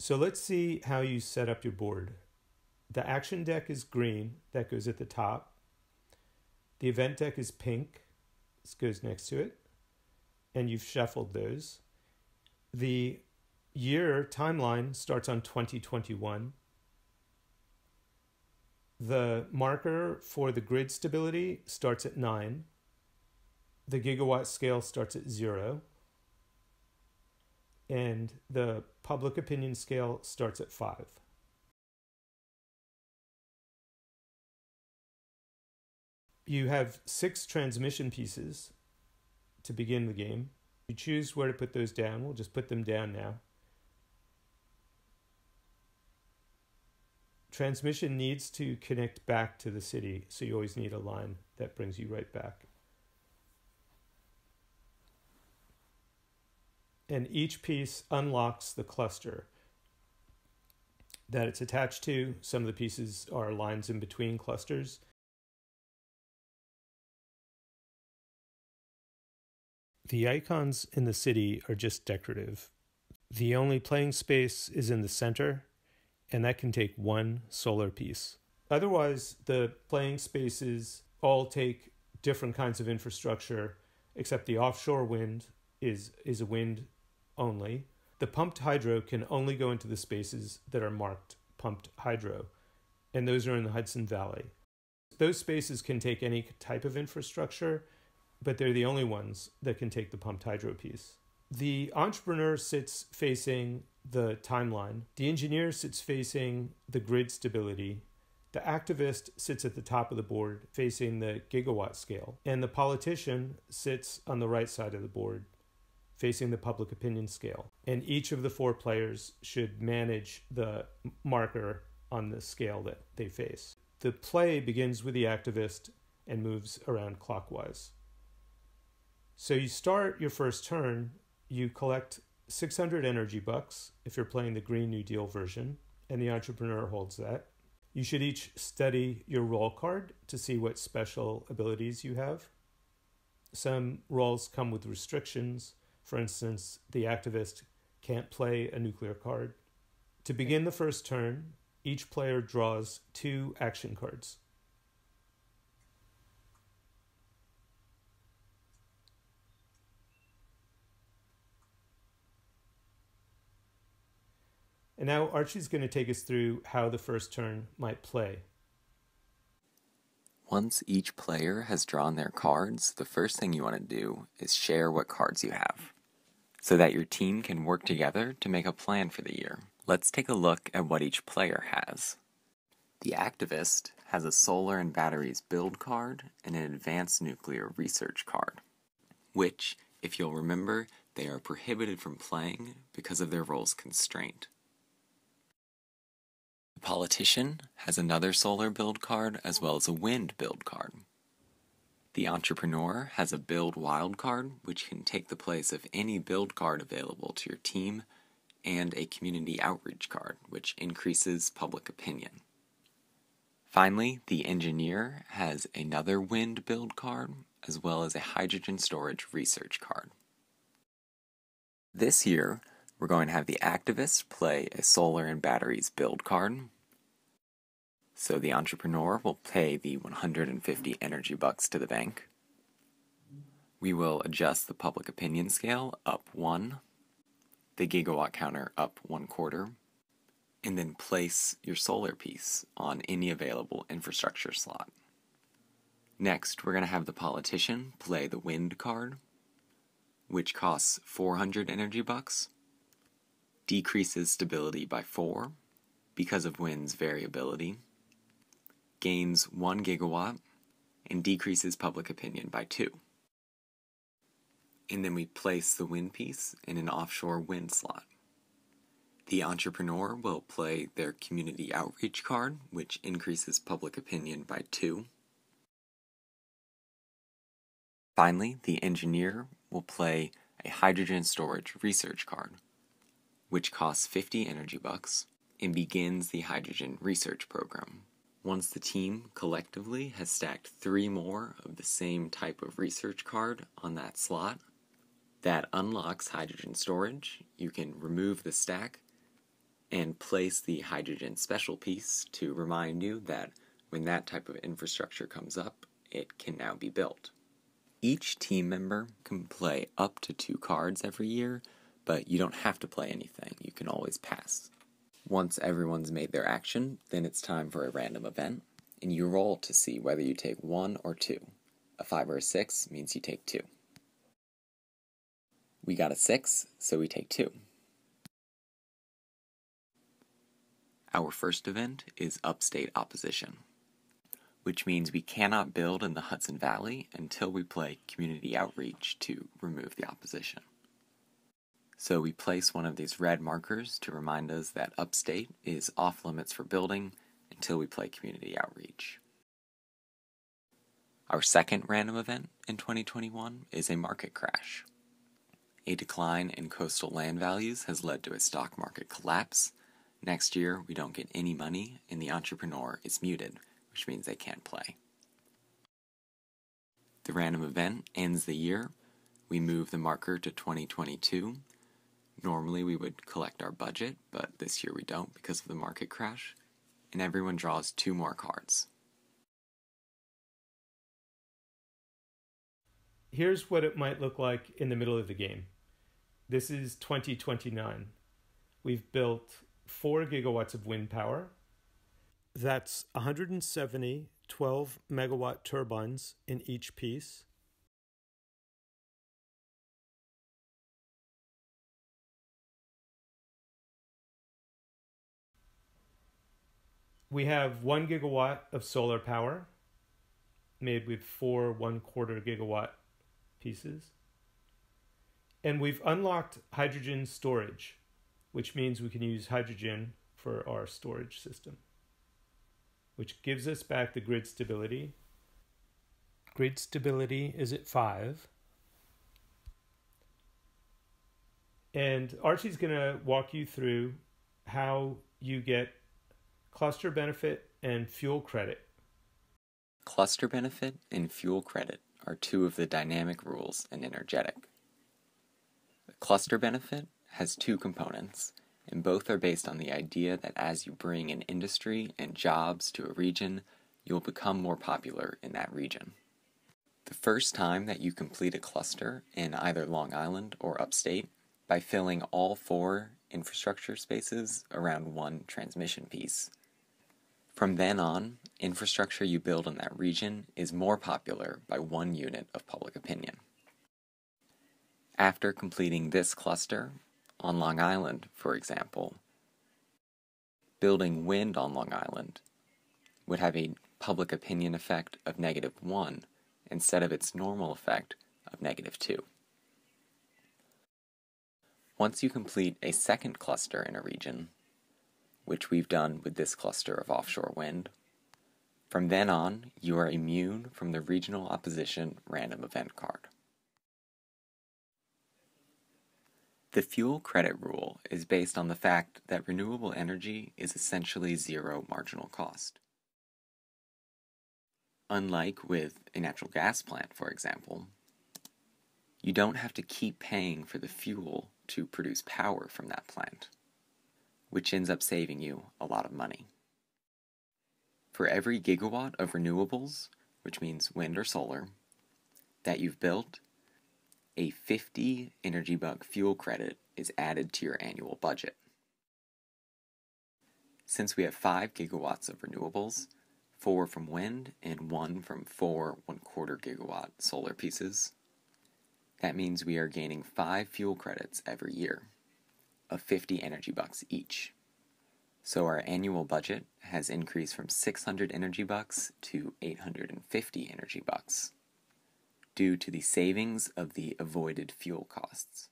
So let's see how you set up your board. The action deck is green, that goes at the top. The event deck is pink, this goes next to it, and you've shuffled those. The year timeline starts on 2021. The marker for the grid stability starts at 9. The gigawatt scale starts at 0. And the public opinion scale starts at 5. You have 6 transmission pieces to begin the game. You choose where to put those down. We'll just put them down now. Transmission needs to connect back to the city, so you always need a line that brings you right back. And each piece unlocks the cluster that it's attached to. Some of the pieces are lines in between clusters. The icons in the city are just decorative. The only playing space is in the center, and that can take 1 solar piece. Otherwise, the playing spaces all take different kinds of infrastructure, except the offshore wind is a wind only. The pumped hydro can only go into the spaces that are marked pumped hydro, and those are in the Hudson Valley. Those spaces can take any type of infrastructure, but they're the only ones that can take the pumped hydro piece. The entrepreneur sits facing the timeline. The engineer sits facing the grid stability. The activist sits at the top of the board facing the gigawatt scale. And the politician sits on the right side of the board facing the public opinion scale. And each of the 4 players should manage the marker on the scale that they face. The play begins with the activist and moves around clockwise. So you start your first turn, you collect 600 energy bucks if you're playing the Green New Deal version, and the entrepreneur holds that. You should each study your role card to see what special abilities you have. Some roles come with restrictions. For instance, the activist can't play a nuclear card. To begin the first turn, each player draws 2 action cards. And now Archie's going to take us through how the first turn might play. Once each player has drawn their cards, the first thing you want to do is share what cards you have, so that your team can work together to make a plan for the year. Let's take a look at what each player has. The activist has a solar and batteries build card and an advanced nuclear research card, which, if you'll remember, they are prohibited from playing because of their role's constraint. The politician has another solar build card as well as a wind build card. The entrepreneur has a build wild card, which can take the place of any build card available to your team, and a community outreach card, which increases public opinion. Finally, the engineer has another wind build card, as well as a hydrogen storage research card. This year, we're going to have the activist play a solar and batteries build card. So the entrepreneur will pay the 150 energy bucks to the bank. We will adjust the public opinion scale up 1, the gigawatt counter up 1/4, and then place your solar piece on any available infrastructure slot. Next, we're going to have the politician play the wind card, which costs 400 energy bucks, decreases stability by 4 because of wind's variability, gains 1 gigawatt, and decreases public opinion by 2. And then we place the wind piece in an offshore wind slot. The entrepreneur will play their community outreach card, which increases public opinion by 2. Finally, the engineer will play a hydrogen storage research card, which costs 50 energy bucks and begins the hydrogen research program. Once the team collectively has stacked 3 more of the same type of research card on that slot, that unlocks hydrogen storage. You can remove the stack and place the hydrogen special piece to remind you that when that type of infrastructure comes up, it can now be built. Each team member can play up to 2 cards every year, but you don't have to play anything. You can always pass. Once everyone's made their action, then it's time for a random event, and you roll to see whether you take 1 or 2. A 5 or a 6 means you take 2. We got a 6, so we take 2. Our first event is Upstate Opposition, which means we cannot build in the Hudson Valley until we play Community Outreach to remove the opposition. So we place one of these red markers to remind us that Upstate is off limits for building until we play Community Outreach. Our second random event in 2021 is a market crash. A decline in coastal land values has led to a stock market collapse. Next year, we don't get any money, and the entrepreneur is muted, which means they can't play. The random event ends the year. We move the marker to 2022. Normally, we would collect our budget, but this year we don't because of the market crash, and everyone draws 2 more cards. Here's what it might look like in the middle of the game. This is 2029. We've built 4 gigawatts of wind power. That's 170 12-megawatt turbines in each piece. We have 1 gigawatt of solar power made with 4 1/4 gigawatt pieces. And we've unlocked hydrogen storage, which means we can use hydrogen for our storage system, which gives us back the grid stability. Grid stability is at 5. And Archie's going to walk you through how you get cluster benefit and fuel credit. Cluster benefit and fuel credit are 2 of the dynamic rules in energetic. The cluster benefit has 2 components, and both are based on the idea that as you bring in industry and jobs to a region, you'll become more popular in that region. The first time that you complete a cluster in either Long Island or upstate, by filling all 4 infrastructure spaces around 1 transmission piece. From then on, infrastructure you build in that region is more popular by 1 unit of public opinion. After completing this cluster, on Long Island, for example, building wind on Long Island would have a public opinion effect of -1 instead of its normal effect of -2. Once you complete a second cluster in a region, which we've done with this cluster of offshore wind, from then on, you are immune from the regional opposition random event card. The fuel credit rule is based on the fact that renewable energy is essentially 0 marginal cost. Unlike with a natural gas plant, for example, you don't have to keep paying for the fuel to produce power from that plant, which ends up saving you a lot of money. For every gigawatt of renewables, which means wind or solar, that you've built, a 50 energy buck fuel credit is added to your annual budget. Since we have 5 gigawatts of renewables, 4 from wind and 1 from 4 1/4 gigawatt solar pieces, that means we are gaining 5 fuel credits every year, of 50 energy bucks each. So our annual budget has increased from 600 energy bucks to 850 energy bucks, due to the savings of the avoided fuel costs.